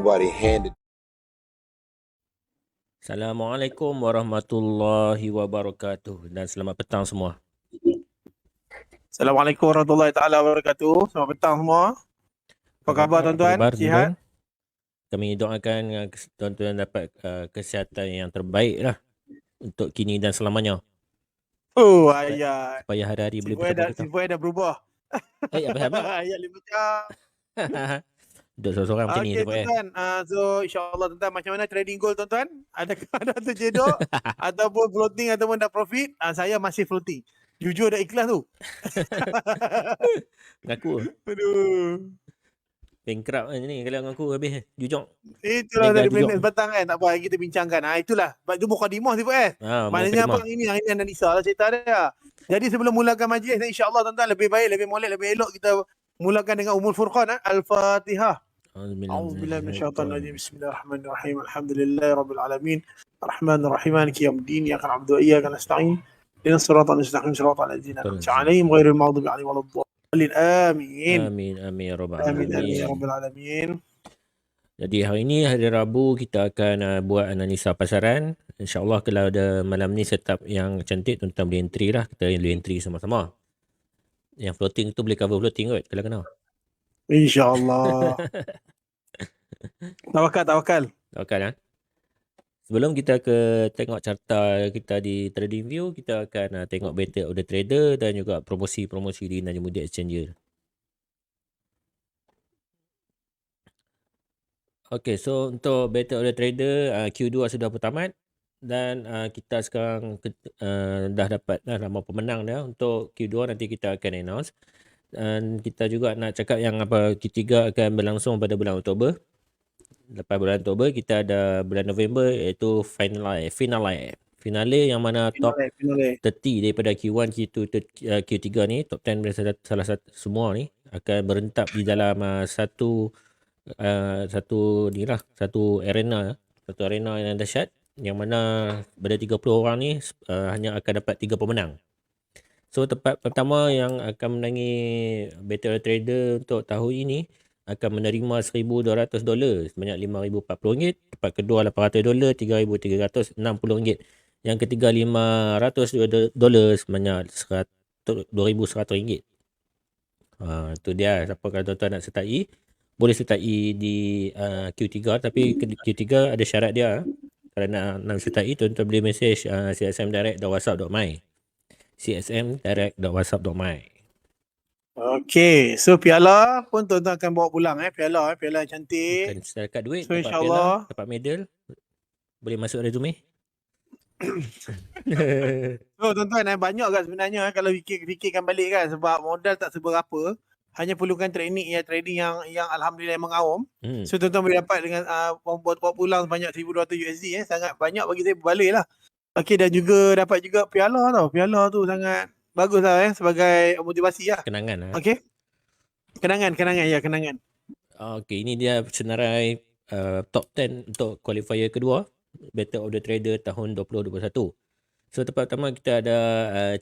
Nobody handed. Assalamualaikum warahmatullahi wabarakatuh dan selamat petang semua. Assalamualaikum warahmatullahi taala wabarakatuh. Selamat petang semua. Apa khabar tuan-tuan? Apa khabar, Sihat? Kami doakan tuan-tuan dapat kesihatan yang terbaik lah untuk kini dan selamanya. Oh, ayat. Supaya hari-hari boleh bersama kita. Sifat dah berubah. Apa habis? Ayat 5 jam. Duduk seorang-seorang macam ni. Okey tuan-tuan. So insyaAllah tuan-tuan, macam mana trading goal tuan-tuan? Adakah ada terjedok ataupun floating ataupun dah profit? Saya masih floating. Jujur dah ikhlas tu. Mengaku. Aduh. Bankrupt ni kalau mengaku habis. Jujur. Itulah dari minit petang kan. Tak apa, kita bincangkan. Itulah. Itu mukadimah sifat maknanya apa? Ini analisa lah cerita dia. Jadi sebelum mulakan majlis, insyaAllah tuan-tuan, lebih baik, lebih molek, lebih elok kita mulakan dengan Ummul Furqan. Al-Fatihah. A'udzubillahi minasyaitanir rajim. Bismillahirrahmanirrahim. Alhamdulillahirabbil alamin. Arrahmanirrahim. Maliki yaumiddin. Iyyaka na'budu wa iyyaka nasta'in. Ihdinas siratal mustaqim. Siratal ladzina an'amta 'alaihim ghairil maghdubi 'alaihim waladdallin. Amin. Amin amin ya rabbal Amin alamin. ya rabbal alamin. Jadi hari ini hari Rabu kita akan buat analisa pasaran. InsyaAllah kalau ada malam ni setup yang cantik, tuan-tuan boleh entry lah. Kita boleh entry sama-sama. Yang floating tu boleh cover floating kot kalau kena. InsyaAllah. Tawakal. Tawakal. Sebelum kita tengok carta kita di TradingView, kita akan tengok Battle of the Trader dan juga promosi-promosi di Najmuddin Exchanger. Okay, so untuk Battle of the Trader, Q2 sudah bertamat dan kita sekarang dah dapat nama pemenang dia. Untuk Q2 nanti kita akan announce. Dan kita juga nak cakap yang Q3 akan berlangsung pada bulan Oktober. Lepas bulan Oktober, kita ada bulan November iaitu finale yang mana top 30 daripada Q1, Q2, Q3 ni, top 10 daripada salah satu semua ni akan berentap di dalam satu arena yang dahsyat, yang mana pada 30 orang ni hanya akan dapat 3 pemenang. So tempat pertama yang akan menangi Battle of the Trader untuk tahun ini akan menerima $1,200 sebanyak RM5,040. Tempat kedua $800, RM3,360. Yang ketiga $500 sebanyak RM2,100. Itu dia. Siapa kalau tuan-tuan nak sertai, boleh sertai di Q3, tapi Q3 ada syarat dia. Kalau nak sertai, tuan-tuan boleh message csmdirect.whatsapp.my. csmdirect.whatsapp.my. Okey, so piala pun tuan-tuan akan bawa pulang piala yang cantik. Bukan setakat duit, so, dapat piala, dapat medal. Boleh masuk resume. So tuan-tuan, banyak kat sebenarnya kalau fikirkan balik kan, sebab modal tak seberapa, hanya perlukan trading yang alhamdulillah mengawam. So tuan-tuan boleh dapat dengan buat pulang sebanyak $1,200 sangat banyak bagi saya, berbaloi lah. Okey, dan juga dapat juga piala tau. Piala tu sangat bagus lah sebagai motivasi lah. Kenangan lah. Okey. Kenangan. Okey, ini dia senarai top 10 untuk qualifier kedua Battle of the Trader tahun 2021. So tempat pertama kita ada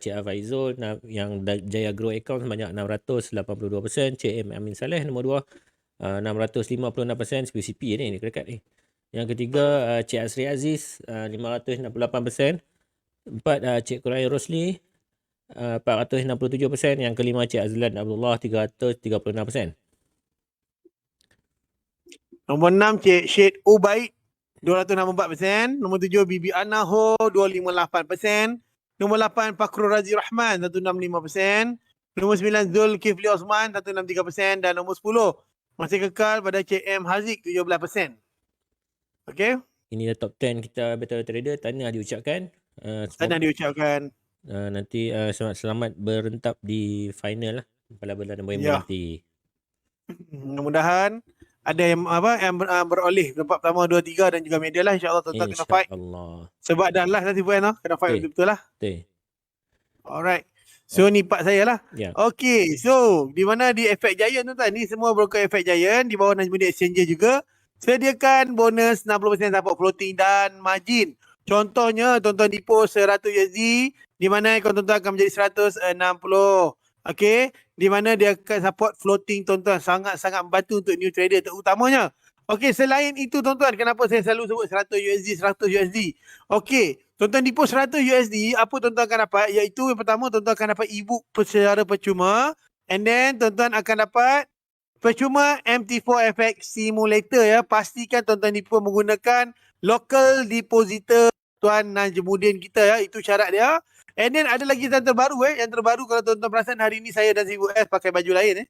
Cik Faizul yang Jaya Grow Account sebanyak 682%, Cik Amin Saleh nombor 2 656%, PCP ni dekat ni. Yang ketiga Cik Asri Aziz 568%. 4 Cik Qurai Rosli 467%. Yang kelima Cik Azlan Abdullah 336%. Nombor 6 Cik Syed Ubaid 264%. Nombor 7 Bibi Ana Ho 258%. Nombor 8 Fakrul Razi Rahman 165%. Nombor 9 Zul Kifli Osman 163%. Dan nombor 10 masih kekal pada Cik M Haziq 17%. Okey. Ini top 10 kita Battle Trader. Tahniah diucapkan. Nanti selamat berentap di final lah pada bulan November nanti. Mudah-mudahan ada yang beroleh tempat pertama, 2, 3 dan juga medal lah, insya-Allah tuan-tuan kena fight. Sebab dah last nanti pun kena fight betul lah. Alright. So ni part saya lah. Okey, so di mana di Efek Giant tuan-tuan, ni semua broker Efek Giant di bawah Najmuddin Exchanger juga sediakan bonus 60% support floating dan margin. Contohnya tuan-tuan deposit $100 di mana akaun tuan-tuan akan menjadi 160. Okey, di mana dia akan support floating tuan-tuan, sangat-sangat membantu untuk new trader terutamanya Okey, selain itu tuan-tuan, kenapa saya selalu sebut 100 USD, 100 USD? Okey, tuan-tuan deposit 100 USD, apa tuan-tuan akan dapat? Iaitu yang pertama, tuan-tuan akan dapat e-book secara percuma. And then, tuan-tuan akan dapat percuma MT4 FX Simulator ya. Pastikan tuan-tuan deposit menggunakan local depositor Tuan Najmuddin kita ya. Itu syarat dia. And then ada lagi yang terbaru Yang terbaru kalau tuan-tuan perasan hari ni saya dan Zibu S pakai baju lain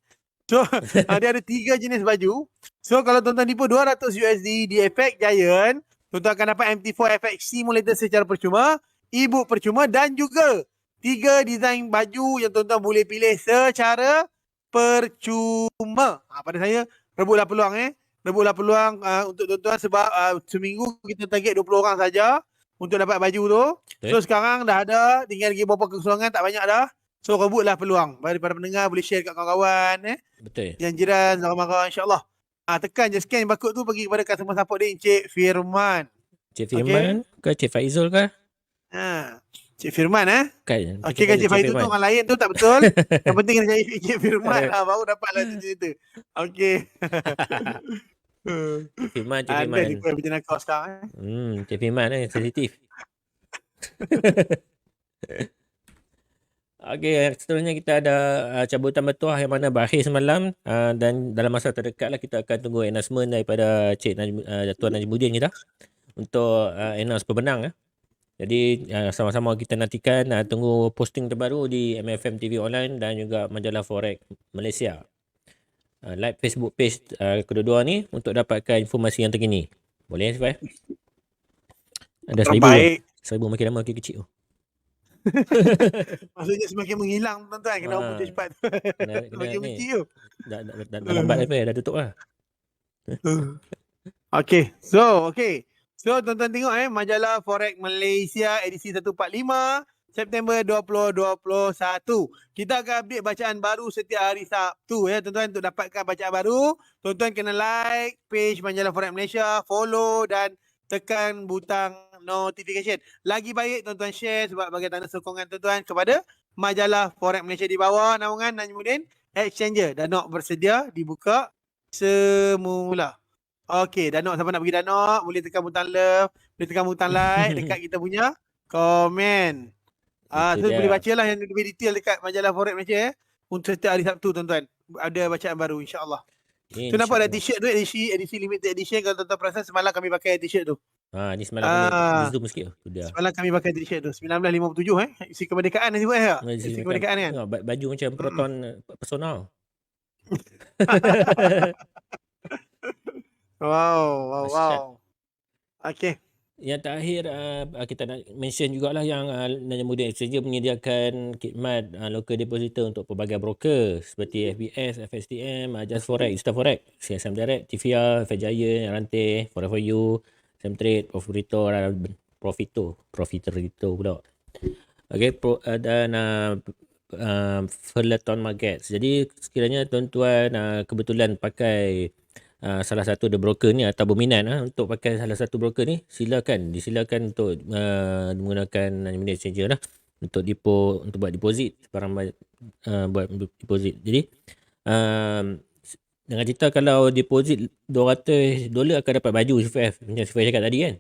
So, dia ada 3 jenis baju. So, kalau tuan-tuan deposit 200 USD di Effect Giant, tuan-tuan akan dapat MT4 FX Simulator secara percuma, e-book percuma dan juga 3 design baju yang tuan-tuan boleh pilih secara percuma. Pada saya, rebutlah peluang Rebutlah peluang untuk tuan-tuan sebab seminggu kita target 20 orang saja untuk dapat baju tu. So, sekarang dah ada, tinggal lagi beberapa kekosongan, tak banyak dah. So, rebutlah peluang. Daripada pendengar boleh share kat kawan-kawan Betul. Yang jiran, saudara-mara, insyaAllah. Tekan je scan barcode tu pergi kepada customer support dia, Encik Firman. Cik Firman ke Cik Faizul ke? Cik Firman Kan. Okey kan Cik Faizul tu orang lain tu tak betul. Yang penting kena cari Cik Firman baru dapatlah tu cerita. Okey. Cik Firman. Ada di perjalanan kau sekarang Cik Firman sensitif. Okey, seterusnya kita ada cabutan bertuah yang mana berakhir semalam dan dalam masa terdekat lah kita akan tunggu announcement daripada Tuan Najmuddin kita untuk announce pemenang. Jadi sama-sama kita nantikan tunggu posting terbaru di MFM TV Online dan juga majalah Forex Malaysia. Like Facebook page kedua-dua ni untuk dapatkan informasi yang terkini. Boleh Sifai? Ada 1000 makin lama makin kecil. Maksudnya semakin menghilang tuan-tuan. Kena umur cepat. Semakin kecil. Dah lambat dah tutup lah. Okay. So tuan-tuan tengok majalah Forex Malaysia edisi 145 September 2021. Kita akan update bacaan baru setiap hari Sabtu tuan-tuan. Untuk dapatkan bacaan baru, tuan-tuan kena like page majalah Forex Malaysia, follow dan tekan butang notification. Lagi baik tuan-tuan share sebagai tanda sokongan tuan-tuan kepada majalah Forex Malaysia di bawah naungan Najmuddin Exchanger. Danok bersedia dibuka semula. Okey, Danok, siapa nak pergi Danok, boleh tekan butang love, boleh tekan butang like dekat kita punya komen. So boleh baca lah yang lebih detail dekat majalah Forex Malaysia untuk setiap hari Sabtu tuan-tuan. Ada bacaan baru insya-Allah. Tu nampak ada t-shirt tu edisi limited edition. Kalau tuan-tuan perasan semalam kami pakai t-shirt tu. Ni semalam kami zoom sikit tu dia. Semalam kami pakai t-shirt tu 1957 isi kemerdekaan ni sebut isi kemerdekaan kan. Baju macam Proton personal. Wow. Okey. Yang terakhir kita nak mention jugalah yang Najmuddin Exchanger menyediakan khidmat local depositor untuk pelbagai broker seperti FBS, FSTM, Just Forex, Insta Forex, CSM Direct, TVR, FX Giant, Rantai, Forex for You, Semtrade, Profiterito pula. Okey, dan Feleton Markets. Jadi sekiranya tuan-tuan kebetulan pakai salah satu the broker ni atau berminat untuk pakai salah satu broker ni, disilakan untuk menggunakan Najmuddin Exchanger lah untuk buat deposit barang buat deposit. Jadi dengan cerita kalau deposit $200 akan dapat baju CFF macam Sifai cakap tadi kan.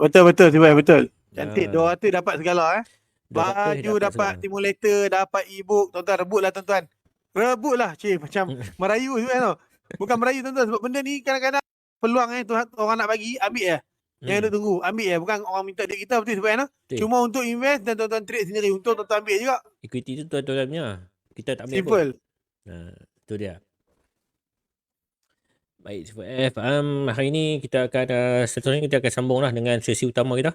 Betul. Cantik. 200 dapat segala baju dapat simulator, dapat e-book. Tuan-tuan rebutlah tuan-tuan. Rebutlah macam merayu tau. Bukan merayu tuan-tuan sebab benda ni kadang-kadang peluang orang nak bagi ambil Yang duk tunggu ambil bukan orang minta duit kita betul sebab cuma untuk invest dan tuan-tuan trade sendiri untuk tuan-tuan ambil juga. Equity tu tuan-tuan punya. Kita tak ambil simple pun. Itu dia. Baik, CFF. Hari ni kita akan seterusnya kita akan sambunglah dengan sesi utama kita.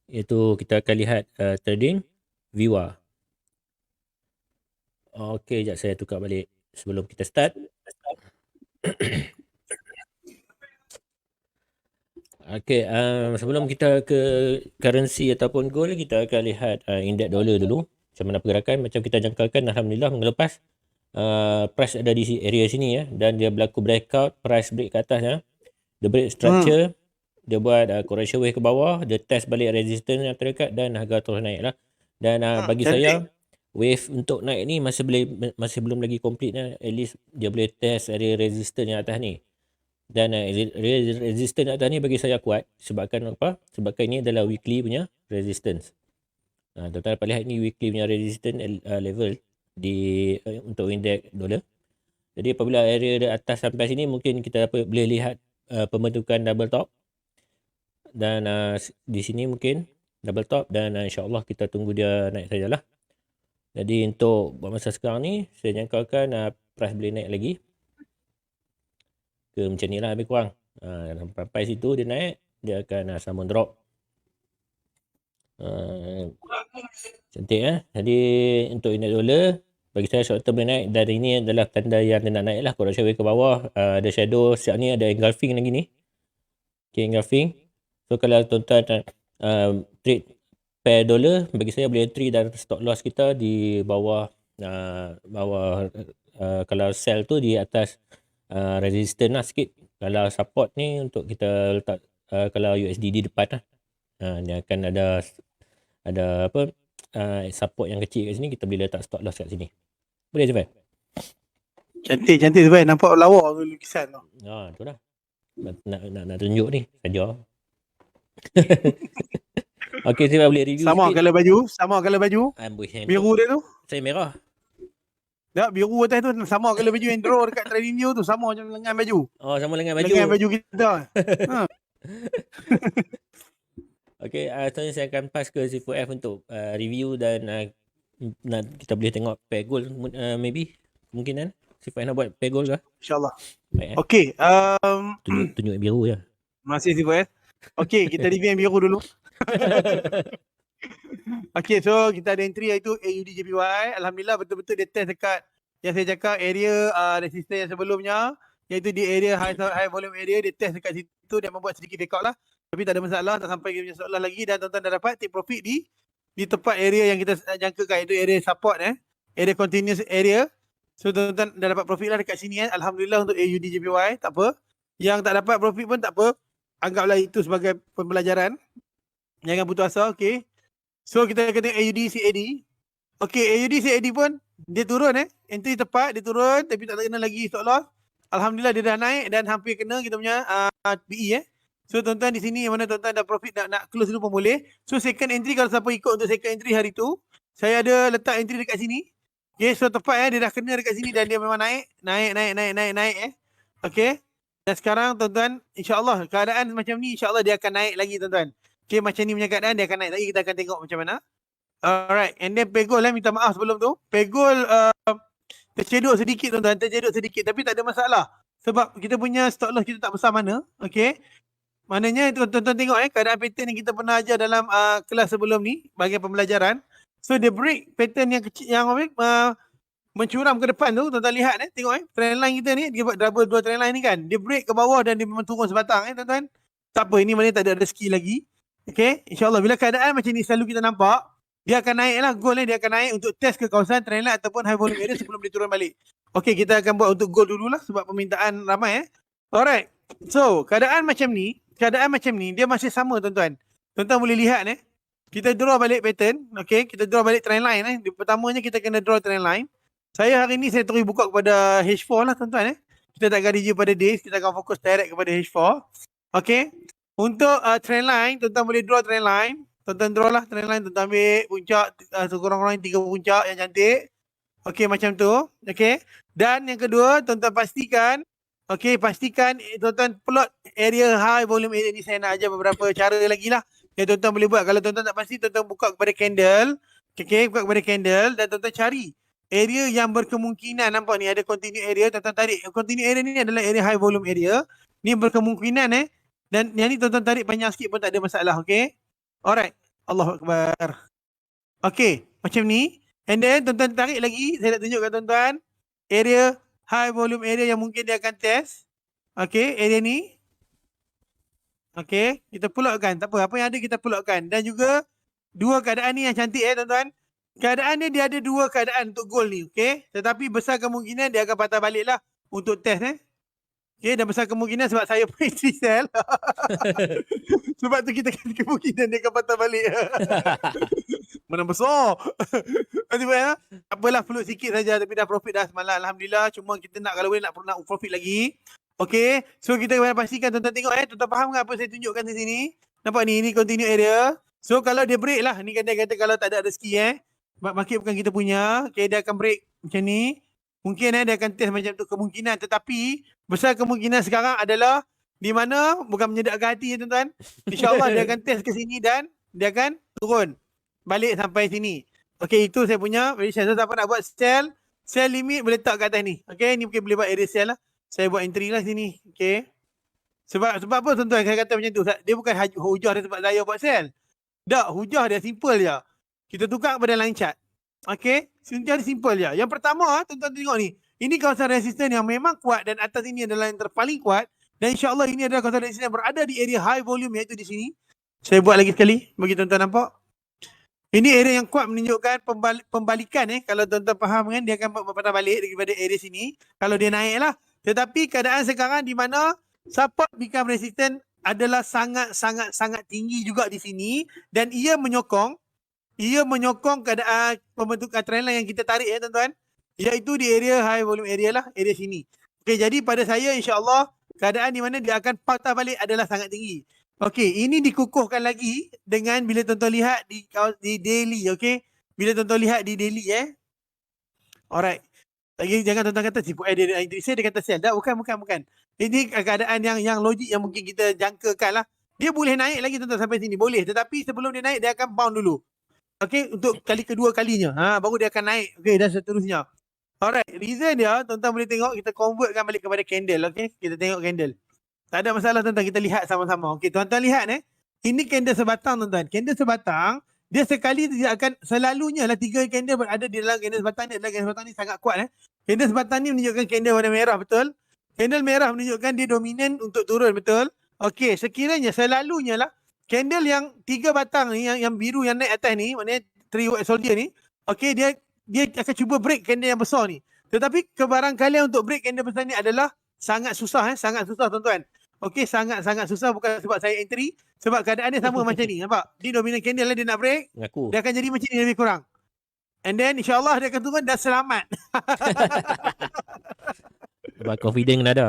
Iaitu kita akan lihat trading VWAR. Okey, sekejap saya tukar balik sebelum kita start. Okey, sebelum kita ke currency ataupun gold, kita akan lihat indeks dolar dulu. Macam mana pergerakan, macam kita jangkakan alhamdulillah minggu lepas price ada di area sini dan dia berlaku breakout, price break ke atas Dia break structure, dia buat correction wave ke bawah, dia test balik resistance yang terdekat dan harga terus naik lah. Dan bagi saya wave untuk naik ni masih belum lagi complete lah. At least dia boleh test area resistance yang atas ni. Dan area resistance atas ni bagi saya kuat. Sebabkan apa? Sebabkan ini adalah weekly punya resistance. Tuan-tuan dapat lihat ni weekly punya resistance level untuk indeks dolar. Jadi apabila area di atas sampai sini, mungkin kita boleh lihat pembentukan double top. Dan di sini mungkin double top, dan insyaAllah kita tunggu dia naik sajalah. Jadi untuk buat masa sekarang ni, saya jangkakan price boleh naik lagi ke macam ni lah lebih kurang. Sampai situ dia naik, dia akan sambung drop. Cantik Jadi untuk indeks dolar, bagi saya short term boleh naik, dan ini adalah tanda yang dia nak naik lah. Correction wave ke bawah, ada shadow, siap ni ada engulfing lagi ni. Okay, engulfing. So kalau tuan-tuan trade pair dolar, bagi saya boleh entry dan stop loss kita di bawah kalau sell tu di atas resistance lah sikit. Kalau support ni untuk kita letak kalau USD di depan lah. Dia akan ada apa support yang kecil kat sini, kita boleh letak stop loss kat sini. Boleh Zubair? Cantik Zubair, nampak lawa tu lukisan tu. Tu lah. Nak tunjuk ni saja. Okey, saya boleh review sama sikit. Sama kalau baju. Biru dia tu. Saya merah. Tak, biru atas tu sama kalau baju yang draw dekat trading view tu, sama macam lengan baju. Oh, sama lengan baju. Lengan baju kita. Okey, seterusnya saya akan pass ke C4F untuk review dan kita boleh tengok pair gold maybe kemungkinan. C4F nak buat pair gold ke? InsyaAllah. Okey, tunjuk yang biru je. Masih C4F. Okey, kita review yang biru dulu. Okay, so kita ada entry iaitu AUD JPY. Alhamdulillah betul-betul dia test dekat yang saya cakap area resistance yang sebelumnya, iaitu di area high volume area. Dia test dekat situ, dia membuat sedikit breakout lah, tapi tak ada masalah, tak sampai ke punya soalan lagi. Dan tuan-tuan dah dapat take profit di tempat area yang kita jangkakan, iaitu area support area continuous area. So tuan-tuan dah dapat profit lah dekat sini Alhamdulillah untuk AUD JPY. Tak apa, yang tak dapat profit pun tak apa, anggaplah itu sebagai pembelajaran, jangan putus asa. Okay, so kita akan tengok AUD CAD. Okay, AUD CAD pun dia turun entry tepat, dia turun tapi tak kena lagi stop loss. Alhamdulillah dia dah naik dan hampir kena kita punya PE So tuan-tuan di sini yang mana tuan-tuan dah profit nak close dulu pun boleh. So second entry, kalau siapa ikut untuk second entry hari tu, saya ada letak entry dekat sini. Okay, so tepat dia dah kena dekat sini dan dia memang naik. Okay, dan sekarang tuan-tuan, insyaAllah keadaan macam ni, insyaAllah dia akan naik lagi tuan-tuan. Okay, macam ni punya keadaan, dia akan naik lagi. Kita akan tengok macam mana. Alright, and then pegol minta maaf sebelum tu. Pegol tercedok sedikit tuan-tuan, tapi tak ada masalah. Sebab kita punya stop loss kita tak besar mana. Okay, maknanya tuan-tuan tengok keadaan pattern yang kita pernah ajar dalam kelas sebelum ni bagi pembelajaran. So dia break pattern yang kecil yang mencuram ke depan tu, tuan-tuan lihat tengok trend line kita ni, dia buat double dua trend line ni kan. Dia break ke bawah dan dia memang turun sebatang tuan-tuan. Tak apa, ini maknanya tak ada rezeki lagi. Okay, insyaAllah bila keadaan macam ni selalu kita nampak, dia akan naik lah, gold dia akan naik untuk test ke kawasan trend line ataupun high volume area sebelum dia turun balik. Okay, kita akan buat untuk gold dululah sebab permintaan ramai Alright, so keadaan macam ni dia masih sama tuan-tuan. Tuan-tuan boleh lihat kita draw balik pattern. Okay, kita draw balik trend line Pertamanya kita kena draw trend line. Saya hari ni saya terus buka kepada H4 lah tuan-tuan Kita tak akan review pada days, kita akan fokus direct kepada H4. Okay, untuk trend line, tuan-tuan boleh draw trend line. Tuan-tuan draw lah trend line, tuan-tuan ambil puncak sekurang-kurangnya 3 puncak yang cantik. Okay, macam tu. Okay, dan yang kedua, tuan-tuan pastikan tuan-tuan plot area high volume area ni. Saya nak ajar beberapa cara lagi lah yang tuan-tuan boleh buat. Kalau tuan-tuan tak pasti, tuan-tuan buka kepada candle. Okay, buka kepada candle dan tuan-tuan cari area yang berkemungkinan, nampak ni ada continue area, tuan-tuan tarik. Continue area ni adalah area high volume area. Ni berkemungkinan dan yang ni tuan-tuan tarik panjang sikit pun tak ada masalah. Okay, alright, Allahu Akbar. Okay, macam ni. And then tuan-tuan tarik lagi, saya nak tunjukkan tuan-tuan area high volume area yang mungkin dia akan test. Okay, area ni. Okay, kita pull out kan. Tak apa yang ada kita pull out kan. Dan juga dua keadaan ni yang cantik tuan-tuan. Keadaan dia ada dua keadaan untuk gold ni. Okay, tetapi besar kemungkinan dia akan patah balik lah untuk test Okay, dan besar kemungkinan sebab saya pun entry sell. Sebab tu kita kata kemungkinan dia akan patah balik. Mana besar. Apalah float sikit saja tapi dah profit dah semalam. Alhamdulillah. Cuma kita nak kalau boleh nak profit lagi. Okay. So kita pastikan tuan-tuan tengok tuan-tuan faham ke apa saya tunjukkan di sini? Nampak ni, ini continue area. So kalau dia break lah. Ni kan dia kata kalau tak ada rezeki market bukan kita punya. Okay, dia akan break macam ni. Mungkin dia akan test macam tu kemungkinan. Tetapi besar kemungkinan sekarang adalah di mana bukan menyedakkan hati tuan-tuan. InsyaAllah dia akan test ke sini dan dia akan turun balik sampai sini. Okay, itu saya punya prediction. So, siapa nak buat sell limit boleh letak kat atas ni. Okay, ni mungkin boleh buat area sell lah. Saya buat entry lah sini. Okay. Sebab apa tuan-tuan saya kata macam tu? Dia bukan hujah dia sebab saya buat sell. Tak, hujah dia simple je. Kita tukar kepada line chart. Okay, hujah dia simple je. Yang pertama, tuan-tuan tengok ni. Ini kawasan resistance yang memang kuat dan atas ini adalah yang terpaling kuat. Dan insyaAllah ini adalah kawasan resistance yang berada di area high volume iaitu di sini. Saya buat lagi sekali bagi tuan-tuan nampak. Ini area yang kuat menunjukkan pembalikan kalau tuan-tuan faham kan, dia akan patah balik daripada area sini kalau dia naik lah. Tetapi keadaan sekarang di mana support become resistant adalah sangat tinggi juga di sini dan ia menyokong keadaan pembentukan trendline yang kita tarik tuan-tuan, iaitu di area high volume area lah, area sini. Okey, jadi pada saya insya-Allah keadaan di mana dia akan patah balik adalah sangat tinggi. Okey, ini dikukuhkan lagi dengan bila tuan-tuan lihat di daily, okey? Bila tuan-tuan lihat di daily Alright. Lagi jangan tuan-tuan kata dia entry sell, dia kata sell. Tak, bukan. Ini keadaan yang logik yang mungkin kita jangkakan lah. Dia boleh naik lagi tuan-tuan sampai sini, boleh. Tetapi sebelum dia naik dia akan bound dulu. Okey, untuk kedua kalinya. Baru dia akan naik. Okey, dan seterusnya. Alright, reason dia tuan-tuan boleh tengok, kita convertkan balik kepada candle, okey? Kita tengok candle. Tak ada masalah tuan-tuan, kita lihat sama-sama. Okey, tuan-tuan lihat ini candle sebatang tuan-tuan. Candle sebatang, dia sekali dia akan selalunya lah 3 candle berada di dalam candle sebatang ni. Candle sebatang ni sangat kuat Candle sebatang ni menunjukkan candle warna merah, betul? Candle merah menunjukkan dia dominan untuk turun, betul? Okey, sekiranya selalunya lah candle yang 3 batang ni, yang biru yang naik atas ni, maknanya 3 white soldier ni, okey, dia akan cuba break candle yang besar ni. Tetapi kebarangkalian untuk break candle besar ni adalah sangat susah sangat susah tuan-tuan. Okey, sangat susah, bukan sebab saya entry, sebab keadaan dia sama macam ni, nampak? Dia dominant candle dia nak break, dia akan jadi macam ni lebih kurang. And then insyaAllah dia akan turun dan selamat. Sebab confident kena ada.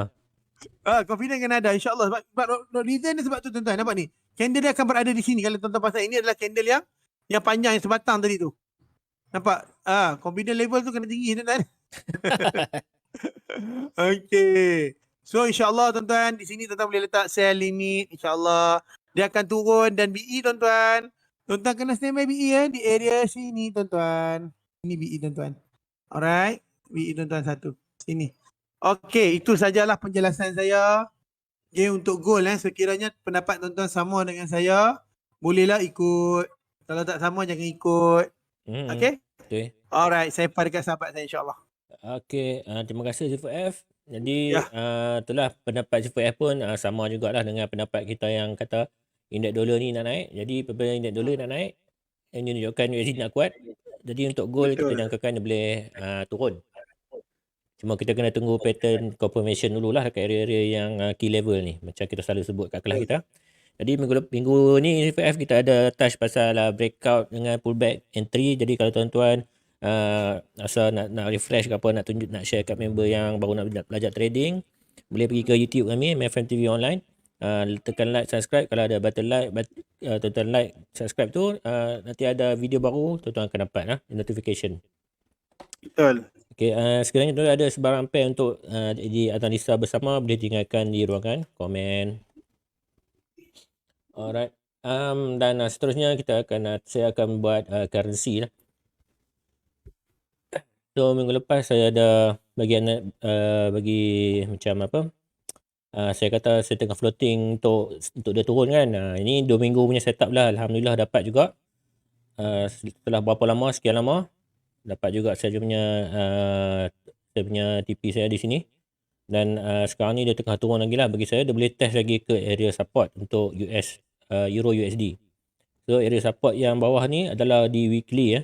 Confident kena ada, insyaAllah. Sebab reason dia sebab tu tuan-tuan, nampak ni? Candle dia akan berada di sini. Kalau tuan-tuan pasal ini adalah candle yang panjang, yang sebatang tadi tu. Nampak? Confident level tu kena tinggi tuan-tuan. Okay. So insyaAllah tuan-tuan, di sini tuan-tuan boleh letak sell limit. InsyaAllah dia akan turun dan BE tuan-tuan. Tuan-tuan kena standby BE di area sini tuan-tuan. Ini BE tuan-tuan. Alright. BE tuan-tuan satu. Sini. Okay, itu sajalah penjelasan saya. Okay, untuk goal sekiranya pendapat tuan-tuan sama dengan saya, bolehlah ikut. Kalau tak sama jangan ikut. Okay? Okay. Alright, saya dekat sahabat saya insyaAllah. Okay, terima kasih Zifu F. Jadi itulah pendapat Zifu F pun sama jugalah dengan pendapat kita yang kata indeks dolar ni nak naik. Jadi apabila indeks dolar nak naik, yang menunjukkan USD nak kuat. Jadi untuk gold kita jangkakan dia boleh turun. Cuma kita kena tunggu pattern confirmation dululah dekat area-area yang key level ni. Macam kita selalu sebut kat kelas kita. Jadi minggu ni Zifu F kita ada touch pasal breakout dengan pullback entry. Jadi kalau tuan-tuan rasa nak refresh ke apa, nak share kat member yang baru nak belajar trading, boleh pergi ke YouTube kami, MFM TV Online. Tekan like, subscribe. Kalau ada button like, tuan-tuan like, subscribe tu, nanti ada video baru tuan-tuan akan dapat notification. Betul. Okay, sekiranya tuan ada sebarang pair untuk dianalisa bersama, boleh tinggalkan di ruangan komen. Alright. Dan seterusnya saya akan buat currency lah. So minggu lepas saya ada bagi macam apa, saya kata saya tengah floating untuk dia turun kan. Ini 2 minggu punya setup lah. Alhamdulillah dapat juga. Setelah berapa lama, sekian lama, dapat juga saya punya TP saya di sini. Dan sekarang ni dia tengah turun lagi lah. Bagi saya dia boleh test lagi ke area support untuk Euro USD. So area support yang bawah ni adalah di weekly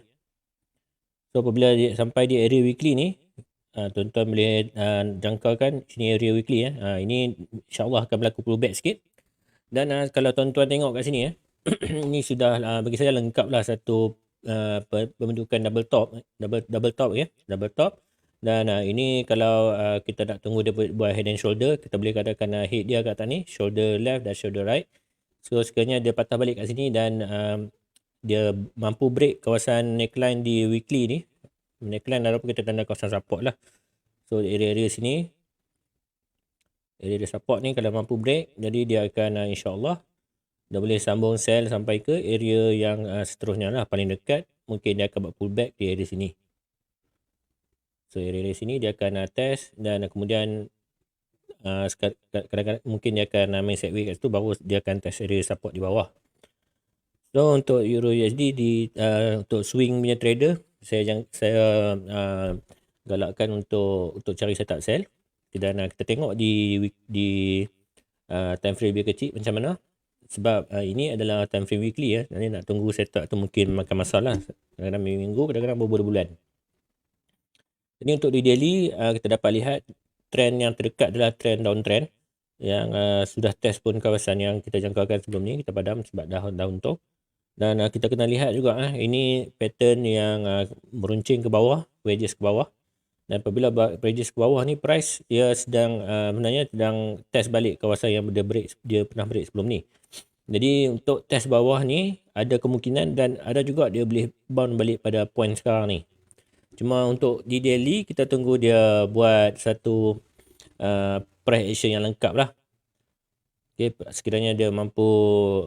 So apabila sampai di area weekly ni, tuan-tuan boleh jangkakan sini area weekly ini insyaAllah akan berlaku pullback sikit. Dan kalau tuan-tuan tengok kat sini ni sudah bagi saya lengkap lah satu pembentukan double top ya, double top. Dan ini kalau kita nak tunggu dia buat head and shoulder, kita boleh katakan head dia kat atas ni, shoulder left dan shoulder right. So sekiranya dia patah balik kat sini dan dia mampu break kawasan neckline di weekly ni. Neckline ataupun kita tanda kawasan support lah. So area-area sini, area support ni kalau mampu break, jadi dia akan insyaAllah dah boleh sambung sell sampai ke area yang seterusnya lah, paling dekat. Mungkin dia akan buat pullback di area sini. So area sini dia akan test dan kemudian kadang-kadang mungkin dia akan main sideways kat situ, baru dia akan test area support di bawah. So untuk Euro USD untuk swing punya trader, saya galakkan untuk cari setup sell. Dan kita tengok di time frame dia kecil macam mana. Sebab ini adalah time frame weekly ya. Nanti nak tunggu setup tu mungkin makan masalah. Kadang-kadang minggu, kadang-kadang berbulan-bulan. Jadi untuk di daily, kita dapat lihat trend yang terdekat adalah trend downtrend yang sudah test pun kawasan yang kita jangkakan sebelum ni. Kita padam sebab daun tu. Dan kita kena lihat juga ini pattern yang meruncing ke bawah, wedges ke bawah. Dan apabila wedges ke bawah ni, price dia sedang sebenarnya sedang test balik kawasan yang dia pernah break sebelum ni. Jadi untuk test bawah ni ada kemungkinan dan ada juga dia boleh bounce balik pada point sekarang ni. Cuma untuk di daily kita tunggu dia buat satu price action yang lengkap lah. Okay, sekiranya dia mampu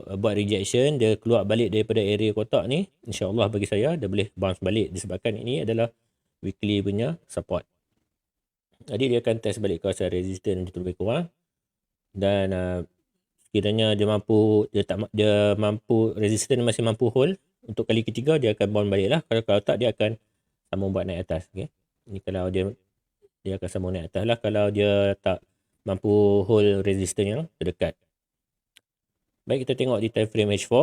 buat rejection, dia keluar balik daripada area kotak ni, insyaAllah bagi saya dia boleh bounce balik disebabkan ini adalah weekly punya support. Jadi dia akan test balik kawasan resistance lebih kurang. Dan sekiranya dia mampu resistance masih mampu hold untuk kali ketiga, dia akan bounce balik lah. Kalau tak, dia akan sambung buat naik atas. Okay. Ini kalau dia akan sambung naik atas lah kalau dia tak mampu hold resistance yang terdekat. Baik, kita tengok di time frame H4.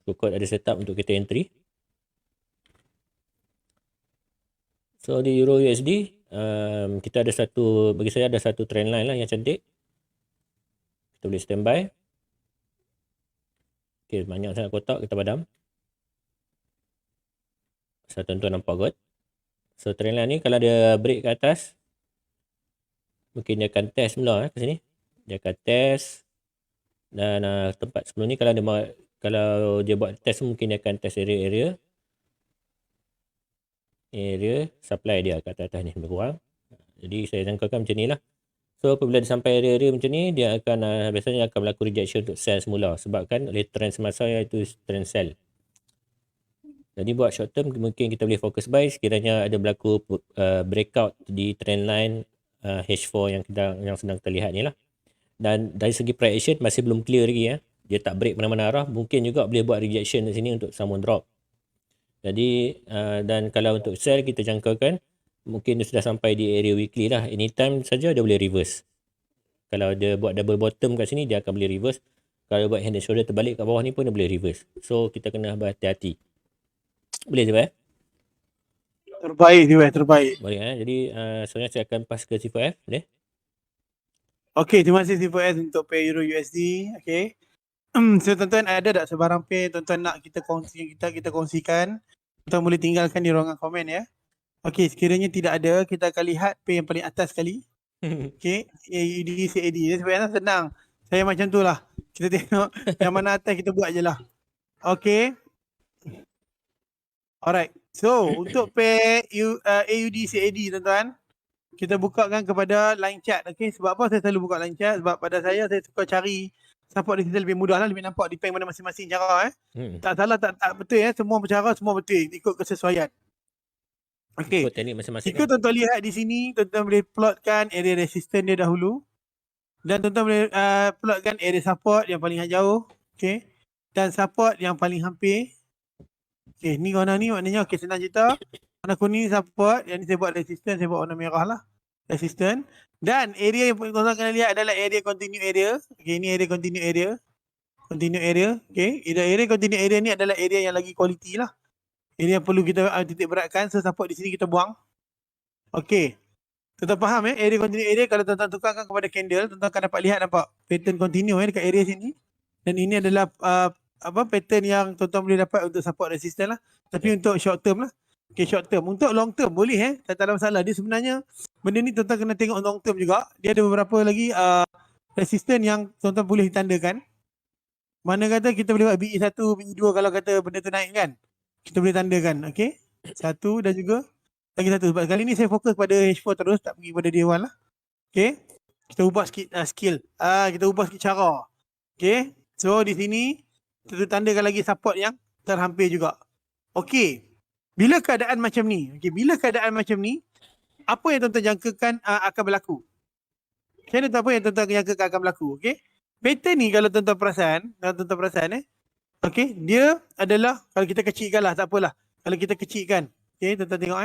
Cukup ada setup untuk kita entry. So di Euro USD, kita ada bagi saya ada satu trend line lah yang cantik. Kita boleh standby. Okay, banyak sangat kotak, kita padam. So tuan-tuan nampak kot. So trend line ni kalau dia break ke atas, mungkin dia akan test mula ke sini. Dia akan test. Dan tempat sebelum ni kalau dia buat test, mungkin dia akan test area supply dia kat atas ni lebih kurang. Jadi saya jangkakan macam ni lah. So apabila dia sampai area macam ni, dia akan biasanya akan berlaku rejection untuk sell semula. Sebabkan oleh trend semasa iaitu trend sell. Jadi buat short term mungkin kita boleh fokus buy sekiranya ada berlaku breakout di trend line H4 yang sedang terlihat ni lah. Dan dari segi price action masih belum clear lagi ya. Dia tak break mana-mana arah, mungkin juga boleh buat rejection di sini untuk sambung drop. Jadi dan kalau untuk sell kita jangkakan mungkin dia sudah sampai di area weekly lah. Anytime saja dia boleh reverse. Kalau dia buat double bottom kat sini, dia akan boleh reverse. Kalau buat hand and shoulder terbalik kat bawah ni pun dia boleh reverse. So kita kena berhati-hati. Boleh je Terbaik. Boleh Jadi sebenarnya saya akan pass ke C4F. Boleh? Okay, terima kasih C4F untuk pair Euro USD. Okay. So tuan-tuan ada tak sebarang pair tuan-tuan nak kita kongsikan? Tuan-tuan boleh tinggalkan di ruangan komen ya. Okay, sekiranya tidak ada, kita akan lihat pair yang paling atas sekali. Okay, AUD, CAD. Sebenarnya senang. Saya macam tu lah. Kita tengok yang mana atas kita buat je lah. Okay. Alright. So, untuk pair AUD, CAD tuan-tuan, kita bukakan kepada line chart. Okay, sebab apa saya selalu buka line chart? Sebab pada saya suka cari support di situ lebih mudah lah, lebih nampak depend mana masing-masing cara Tak salah, tak betul semua bercara, semua betul ikut kesesuaian. Okay, jika tuan-tuan lihat di sini, tuan-tuan boleh plotkan area resistance dia dahulu dan tuan-tuan boleh plotkan area support yang paling jauh, okay, dan support yang paling hampir. Okay, ni warna ni maknanya okay, senang cerita. Warna kuning support, yang ni saya buat resistance, saya buat warna merah lah resistance. Dan area yang tuan-tuan kena lihat adalah area continue area. Okay, ini area continue area. Continue area. Okay, area continue area ni adalah area yang lagi quality lah. Area yang perlu kita titik beratkan. So support di sini kita buang. Okay, tuan-tuan faham area continue area. Kalau tuan-tuan tukarkan kepada candle, tuan-tuan akan dapat lihat nampak pattern continue dekat area sini. Dan ini adalah pattern yang tuan-tuan boleh dapat untuk support resistance lah. Tapi untuk short term lah. Okay, short term. Untuk long term boleh tak ada masalah. Dia sebenarnya benda ni tuan-tuan kena tengok long term juga. Dia ada beberapa lagi resistance yang tuan-tuan boleh tandakan. Mana kata kita boleh buat BE1, BE2 kalau kata benda tu naik kan. Kita boleh tandakan. Okay. Satu dan juga lagi satu. Sebab kali ni saya fokus pada H4 terus, tak pergi pada D1 lah. Okay. Kita ubah sikit skill. Kita ubah sikit cara. Okay. So di sini kita tandakan lagi support yang terhampir juga. Okay. Bila keadaan macam ni, apa yang tuan-tuan jangkakan akan berlaku? Macam mana apa yang tuan-tuan jangkakan akan berlaku? Okay. Pattern ni kalau tuan-tuan perasan, okay, dia adalah, kalau kita kecilkan lah, tak apalah. Kalau kita kecilkan, okay, tuan-tuan tengok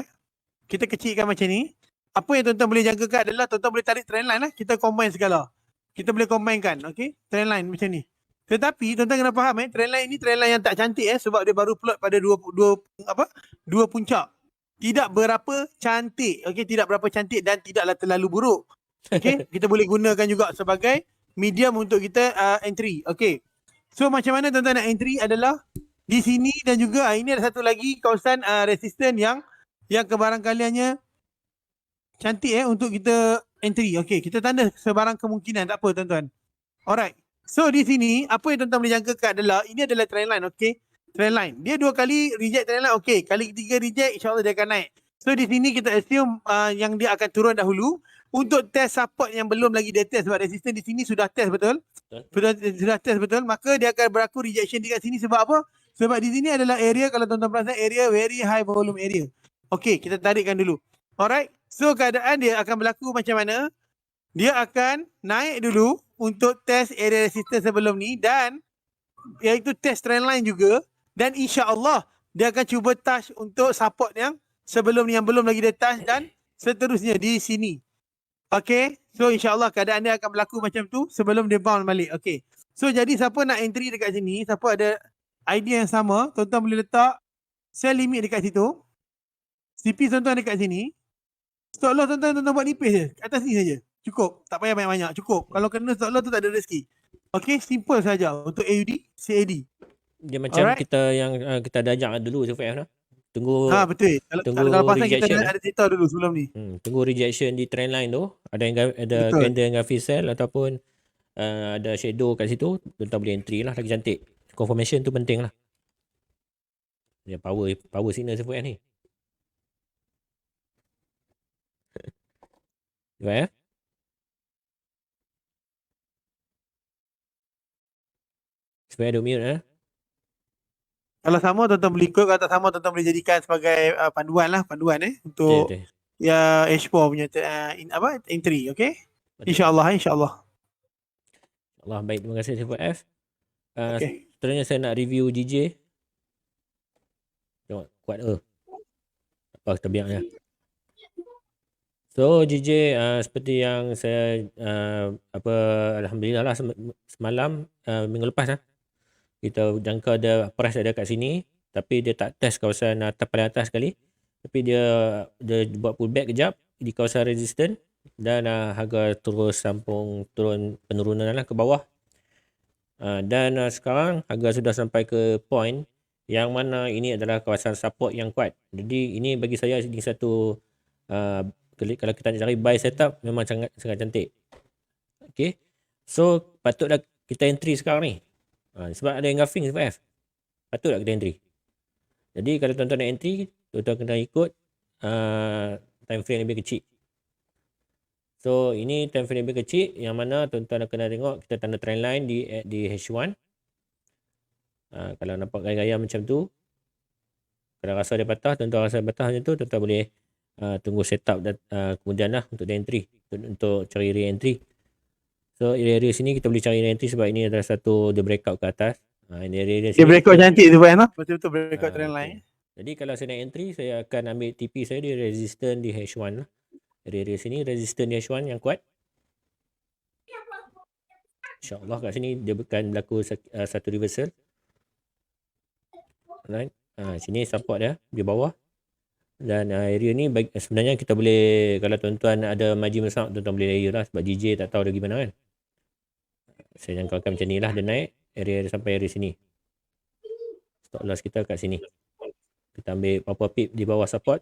kita kecilkan macam ni, apa yang tuan-tuan boleh jangkakan adalah tuan-tuan boleh tarik trend line lah, kita combine segala. Kita boleh combinekan, okay, trend line macam ni. Tetapi tuan-tuan kena faham trend line ni trend line yang tak cantik sebab dia baru plot pada dua puncak. Tidak berapa cantik, okay, tidak berapa cantik dan tidaklah terlalu buruk. Okay, kita boleh gunakan juga sebagai medium untuk kita entry. Okay. So macam mana tuan-tuan nak entry adalah di sini dan juga ini ada satu lagi kawasan resistance yang kebarangkaliannya cantik untuk kita entry. Okay, kita tanda sebarang kemungkinan, tak apa tuan-tuan. Alright. So di sini apa yang tuan-tuan boleh jangkakan adalah ini adalah trend line, okay. Trend line. Dia 2 kali reject trend line, okay. Kali ketiga reject, insyaAllah dia akan naik. So di sini kita assume yang dia akan turun dahulu untuk test support yang belum lagi dia test sebab resistance di sini sudah test betul. Sudah test betul, maka dia akan berlaku rejection dekat sini sebab apa? Sebab di sini adalah area, kalau tuan-tuan perasan, area very high volume area. Okay, kita tarikkan dulu. Alright. So keadaan dia akan berlaku macam mana? Dia akan naik dulu untuk test area resistance sebelum ni dan iaitu test trend line juga, dan insya-Allah dia akan cuba touch untuk support yang sebelum ni yang belum lagi dia touch dan seterusnya di sini. Okay. So insya-Allah keadaan dia akan berlaku macam tu sebelum dia bounce balik. Okay. So jadi siapa nak entry dekat sini, siapa ada idea yang sama, tuan-tuan boleh letak sell limit dekat situ. CP tuan-tuan dekat sini. Stop loss tuan-tuan buat nipis je. Atas ni saja. Cukup. Tak payah banyak-banyak. Cukup. Kalau kena stop loss tu tak ada rezeki. Okay. Simple saja untuk AUD, CAD. Dia macam kita yang kita dah ajak dulu Sufian lah. Tunggu betul. Kalau pasal kita ada data dulu sebelum ni. Tunggu rejection di trend line tu. Ada candle yang gafi sell ataupun ada shadow kat situ. Tuan-tuan boleh entry lah, lagi cantik. Confirmation tu penting lah. Dia power signal Sufian ni. Sufian Sufian ada mute Kalau sama tuan-tuan boleh ikut, kalau tak sama tuan-tuan boleh jadikan sebagai panduan untuk ya H4 punya entry, okey. Insya-Allah. Allah, baik, terima kasih Sifat F. Okay. Seterusnya saya nak review DJ. Tengok kuat apa kita biar je. So DJ seperti yang saya alhamdulillah lah semalam minggu lepas kita jangka ada price ada kat sini, tapi dia tak test kawasan paling atas sekali. Tapi dia buat pullback kejap di kawasan resistance dan harga terus sambung turun penurunan lah ke bawah. Dan sekarang harga sudah sampai ke point yang mana ini adalah kawasan support yang kuat. Jadi ini bagi saya ini satu kalau kita nak cari buy setup memang sangat cantik. Okay. So patutlah kita entry sekarang ni. Sebab ada engulfing sebab F. Patutlah kita entry. Jadi kalau tuan-tuan nak entry, tuan-tuan kena ikut time frame lebih kecil. So ini time frame lebih kecil yang mana tuan-tuan kena tengok kita tanda trend line di H1. Kalau nampak gaya-gaya macam tu, kalau rasa dia patah, tuan-tuan rasa patah macam tu, tuan-tuan boleh tunggu setup dan kemudian lah untuk entry, untuk cari re-entry. So area sini kita boleh cari re-entry sebab ini adalah satu dia breakout ke atas. Dia breakout cantik tu kan, betul-betul breakout trend line. Jadi kalau saya nak entry, saya akan ambil TP saya di resistance di H1 lah. Area sini resistance di H1 yang kuat. InsyaAllah kat sini dia bukan berlaku satu reversal. Alright. Sini support dia di bawah. Dan area ni sebenarnya kita boleh, kalau tuan-tuan ada margin besar, tuan-tuan boleh layer lah sebab DJ tak tahu dia gimana kan. Saya jangkakan macam ni lah dia naik area dia sampai area sini. stop loss kita kat sini. Kita ambil berapa pip di bawah support.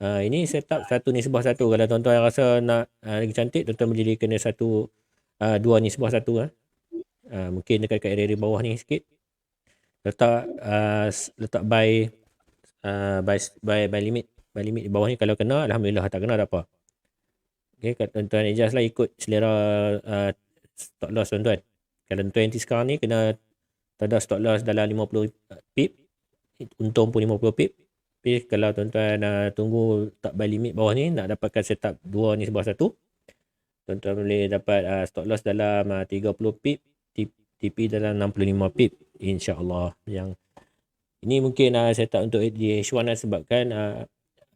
Ini setup satu nisbah satu. Kalau tuan-tuan rasa nak lagi cantik, tuan-tuan boleh kena dua nisbah satu. Mungkin dekat area bawah ni sikit. Letak buy limit. Buy limit di bawah ni kalau kena, alhamdulillah. Tak kena tak apa. Okay, tuan-tuan adjust lah ikut selera stop loss tuan-tuan. Kalau tuan-tuan sekarang ni kena ada stop loss dalam 50 pip, untung pun 50 pip. Tapi kalau tuan-tuan tunggu tak buy limit bawah ni, nak dapatkan setup 2 nisbah 1, tuan-tuan boleh dapat stop loss dalam 30 pip, TP dalam 65 pip, insya-Allah. Yang ini mungkin setup untuk di H1 sebabkan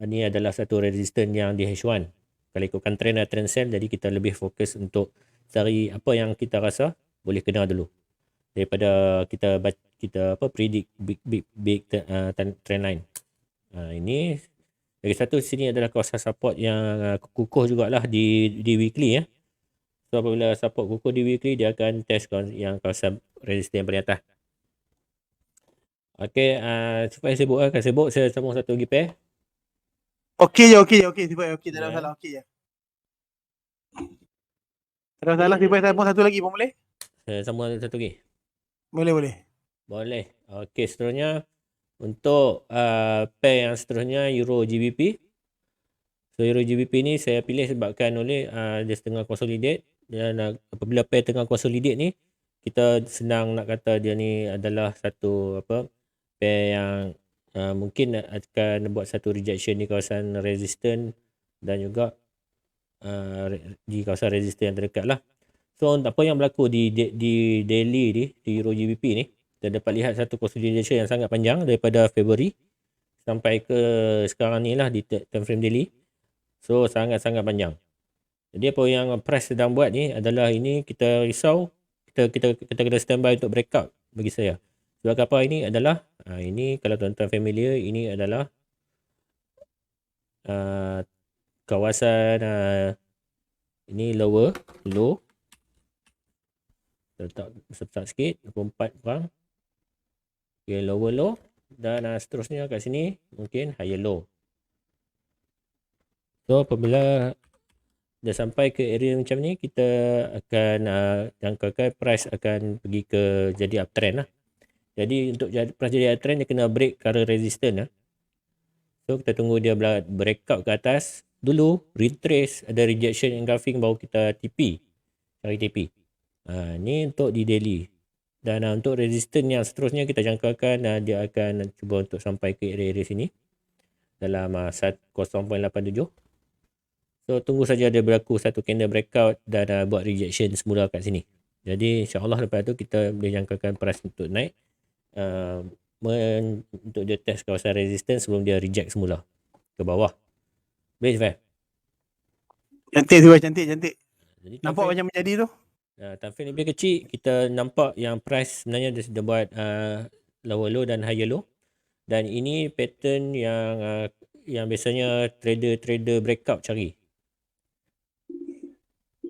ni adalah satu resistance yang di H1. Kalau ikutkan trend sell, jadi kita lebih fokus untuk cari apa yang kita rasa boleh kena dulu daripada kita predict big trend line. Ini lagi satu sini adalah kawasan support yang kukuh jugalah di weekly ya. So apabila support kukuh di weekly, dia akan test yang kawasan resistance yang paling atas. Okey, supaya sibuk saya sambung satu lagi pair. Okey tak ada masalah, okey je. Tak ada masalah, tiba sambung satu lagi pun boleh? Saya sambung satu lagi. Boleh. Okey, seterusnya untuk pair yang seterusnya Euro GBP. So Euro GBP ni saya pilih sebabkan dia setengah consolidate, dan apabila pair tengah consolidate ni, kita senang nak kata dia ni adalah satu pair yang mungkin akan buat satu rejection di kawasan resistance dan juga di kawasan resistance yang terdekat lah. So apa yang berlaku di daily ni, di Euro GBP ni, kita dapat lihat satu consolidation yang sangat panjang daripada Februari sampai ke sekarang ni lah di time frame daily. So sangat-sangat panjang. Jadi apa yang price sedang buat ni adalah ini kita risau, kita kena standby untuk breakout bagi saya. Sebab apa ini adalah ini kalau tuan-tuan familiar, ini adalah kawasan ini low, letak besar sikit 24 kurang. Okay, low dan seterusnya kat sini mungkin higher low. So apabila dah sampai ke area macam ni, kita akan jangkakan price akan pergi ke jadi uptrend lah. Jadi untuk price jadi uptrend, dia kena break current resistance lah. So kita tunggu dia breakout ke atas dulu, retrace, ada rejection engulfing, baru kita cari TP. Ni untuk di daily. Dan untuk resistance yang seterusnya kita jangkakan dia akan cuba untuk sampai ke area sini dalam 0.87. So tunggu saja dia berlaku satu candle breakout dan buat rejection semula kat sini. Jadi insya-Allah lepas tu kita boleh jangkakan price untuk naik untuk dia test kawasan resistance sebelum dia reject semula ke bawah. Boleh Fahim? Cantik. Jadi nampak macam menjadi tu. Time frame lebih kecil, kita nampak yang price sebenarnya dia sudah buat lower low dan higher low. Dan ini pattern yang biasanya trader breakout cari.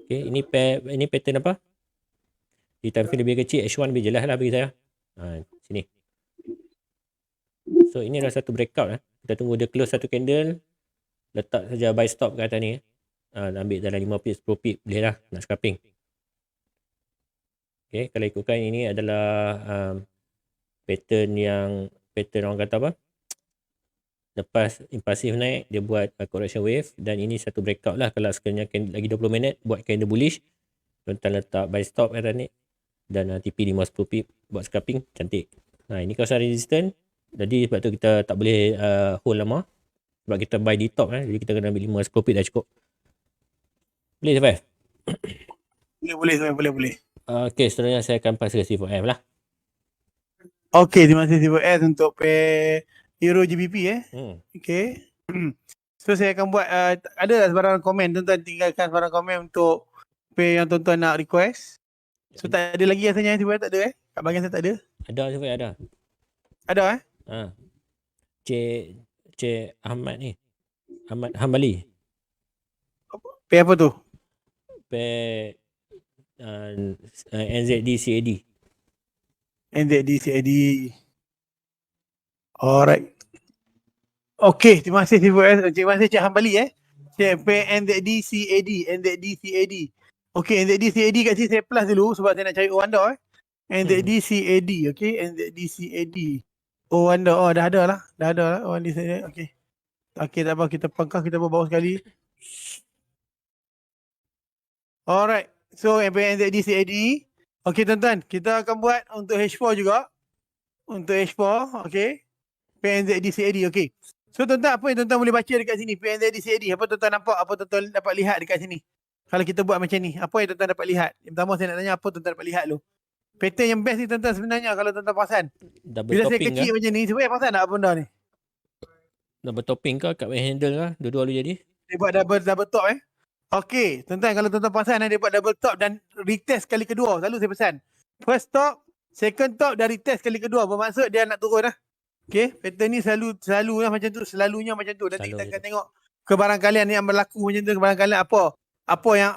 Okay, ini pattern apa? Di time frame lebih kecil, H1 lebih jelas lah bagi saya. Sini. So ini adalah satu breakout. Kita tunggu dia close satu candle, letak saja buy stop kat atas ni. Ambil dalam 5 pip, 10 pip boleh lah nak scalping. Okay, kalau ikutkan ini adalah pattern orang kata apa? Lepas impulsif naik, dia buat correction wave, dan ini satu breakout lah. Kalau sekiranya lagi 20 minit buat candle bullish, tuan-tuan letak buy stop kat atas ni dan TP 5-10 pip buat scalping, cantik. Ini kawasan resistance. Jadi sebab tu kita tak boleh hold lama, sebab kita buy di top jadi kita kena ambil 5-10 pip dah cukup. Boleh Safai? Boleh. Okay, seterusnya saya akan pass ke C4F lah. Okay, terima kasih C4F untuk pair Euro GBP Okay. So saya akan buat ada tak sebarang komen, tuan-tuan tinggalkan sebarang komen untuk pair yang tuan-tuan nak request. So tak ada lagi rasanya, C4F tak ada kat bahagian saya tak ada. Ada C4F ada. Ada Cik Ahmad ni. Ahmad Hambali. Pair apa tu? Pair NZD CAD. NZD CAD. Alright. Okay, terima kasih terima kasih Cik Hambali Cik NZD CAD, NZD CAD. Okay, NZD CAD kat sini saya plus dulu sebab saya nak cari Owanda NZD CAD, okay, NZD CAD. Owanda, dah ada lah. Owanda CAD, okay. Okay, tak apa, kita pangkah, kita bawa sekali. Alright, so NZD CAD. Okay tuan-tuan, kita akan buat untuk H4 juga. Untuk H4, okay. PNZD CAD, okay. So tuan-tuan, apa yang tuan-tuan boleh baca dekat sini? PNZD CAD, apa tuan-tuan nampak? Apa tuan-tuan dapat lihat dekat sini? Kalau kita buat macam ni, apa yang tuan-tuan dapat lihat? Yang pertama saya nak tanya, apa tuan-tuan dapat lihat dulu? Pattern yang best ni tuan-tuan sebenarnya kalau tuan-tuan perasan. Bila saya kecil macam ni, sebenarnya perasan tak apa benda ni? Double topping ke kat main handle ke? Dua-dua lu jadi? Dia buat double top Okay, tuan-tuan kalau tuan-tuan perasan dia buat double top dan retest kali kedua. Selalu saya pesan. First top, second top dan retest kali kedua. Bermaksud dia nak turun Okay, pattern ni selalu macam tu, selalunya macam tu. Nanti kita akan tengok kebarangkalian yang berlaku macam tu, kebarangkalian apa yang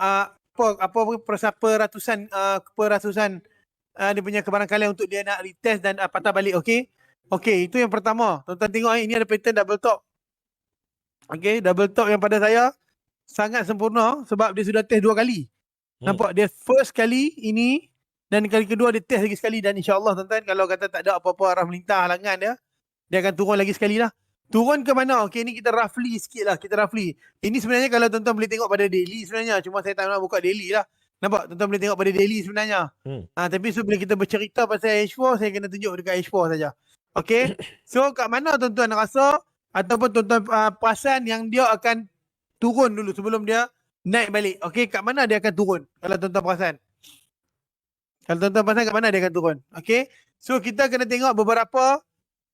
peratusan dia punya kebarangkalian untuk dia nak retest dan patah balik, okey. Okey, itu yang pertama. Tuan-tuan tengok ini ada pattern double top. Okey, double top yang pada saya sangat sempurna sebab dia sudah test 2 kali. Nampak dia first kali ini dan kali kedua dia test lagi sekali dan insya-Allah tuan-tuan kalau kata tak ada apa-apa arah melintang halangan dia akan turun lagi sekali lah. Turun ke mana? Okay, ni kita roughly sikit lah. Ini sebenarnya kalau tuan-tuan boleh tengok pada daily sebenarnya. Cuma saya tak nak buka daily lah. Nampak? Tuan-tuan boleh tengok pada daily sebenarnya. Tapi so bila kita bercerita pasal H4, saya kena tunjuk dekat H4 saja. Okay? So kat mana tuan-tuan rasa ataupun tuan-tuan perasan yang dia akan turun dulu sebelum dia naik balik. Okay? Kat mana dia akan turun? Kalau tuan-tuan perasan. Kalau tuan-tuan perasan kat mana dia akan turun. Okay? So kita kena tengok beberapa